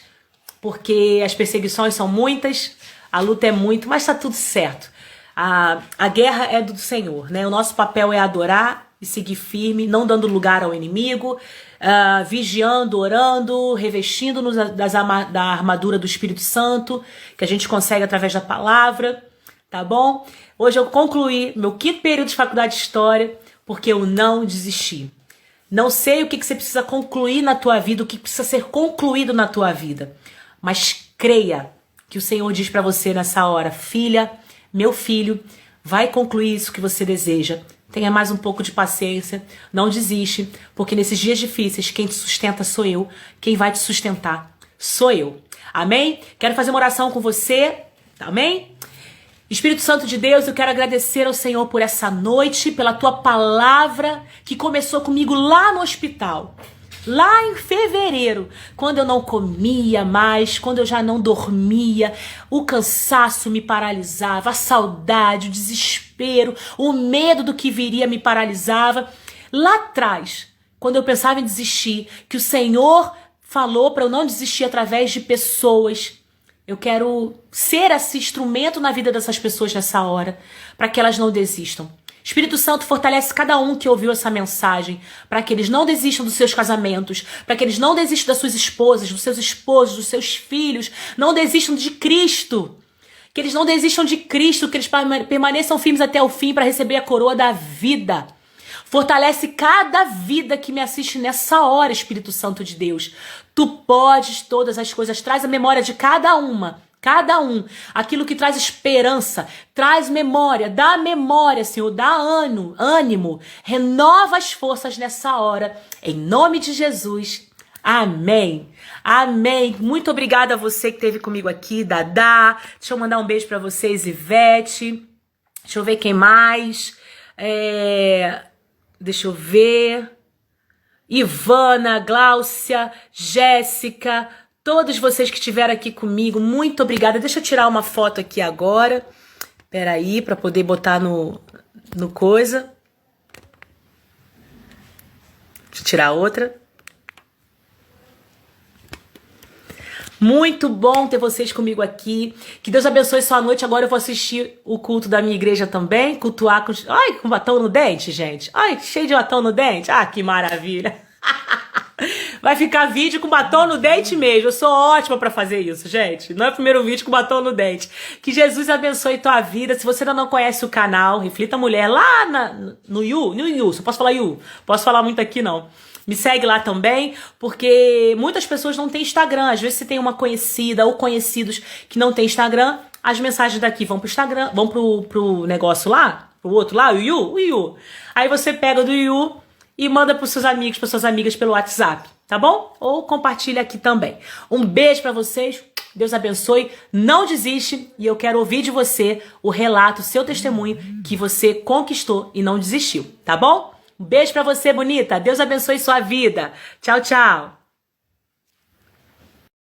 porque as perseguições são muitas, a luta é muito, mas tá tudo certo. A guerra é do Senhor, né? O nosso papel é adorar e seguir firme, não dando lugar ao inimigo, vigiando, orando, revestindo-nos da armadura do Espírito Santo, que a gente consegue através da palavra. Tá bom? Hoje eu concluí meu 5º período de faculdade de História, porque eu não desisti. Não sei o que você precisa concluir na tua vida, o que precisa ser concluído na tua vida. Mas creia que o Senhor diz para você nessa hora: filha, meu filho, vai concluir isso que você deseja. Tenha mais um pouco de paciência, não desiste, porque nesses dias difíceis quem te sustenta sou eu, quem vai te sustentar sou eu. Amém? Quero fazer uma oração com você, amém? Espírito Santo de Deus, eu quero agradecer ao Senhor por essa noite, pela tua palavra que começou comigo lá no hospital. Lá em fevereiro, quando eu não comia mais, quando eu já não dormia, o cansaço me paralisava, a saudade, o desespero, o medo do que viria me paralisava. Lá atrás, quando eu pensava em desistir, que o Senhor falou para eu não desistir através de pessoas. Eu quero ser esse instrumento na vida dessas pessoas nessa hora, para que elas não desistam. Espírito Santo, fortalece cada um que ouviu essa mensagem, para que eles não desistam dos seus casamentos, para que eles não desistam das suas esposas, dos seus esposos, dos seus filhos, não desistam de Cristo. Que eles não desistam de Cristo, que eles permaneçam firmes até o fim para receber a coroa da vida. Fortalece cada vida que me assiste nessa hora, Espírito Santo de Deus. Tu podes todas as coisas, traz a memória de cada um, aquilo que traz esperança, traz memória, dá memória, Senhor, dá ânimo, renova as forças nessa hora, em nome de Jesus, amém, amém. Muito obrigada a você que esteve comigo aqui, Dadá, deixa eu mandar um beijo pra vocês, Ivete, deixa eu ver quem mais, deixa eu ver, Ivana, Gláucia, Jéssica, todos vocês que estiveram aqui comigo, muito obrigada. Deixa eu tirar uma foto aqui agora. Peraí, para poder botar no coisa. Deixa eu tirar outra. Muito bom ter vocês comigo aqui. Que Deus abençoe sua noite. Agora eu vou assistir o culto da minha igreja também. Cultuar com... Ai, com batom no dente, gente. Ai, cheio de batom no dente. Ah, que maravilha. Vai ficar vídeo com batom no dente mesmo. Eu sou ótima pra fazer isso, gente. Não é o primeiro vídeo com batom no dente. Que Jesus abençoe tua vida. Se você ainda não conhece o canal Reflita Mulher, lá no You, só posso falar You. Posso falar muito aqui, não. Me segue lá também, porque muitas pessoas não têm Instagram. Às vezes você tem uma conhecida ou conhecidos que não tem Instagram. As mensagens daqui vão pro Instagram, vão pro negócio lá, pro outro lá, o You. Aí você pega do You e manda pros seus amigos, para suas amigas pelo WhatsApp, tá bom? Ou compartilha aqui também. Um beijo pra vocês, Deus abençoe, não desiste e eu quero ouvir de você o relato, o seu testemunho que você conquistou e não desistiu, tá bom? Um beijo pra você, bonita, Deus abençoe sua vida. Tchau, tchau.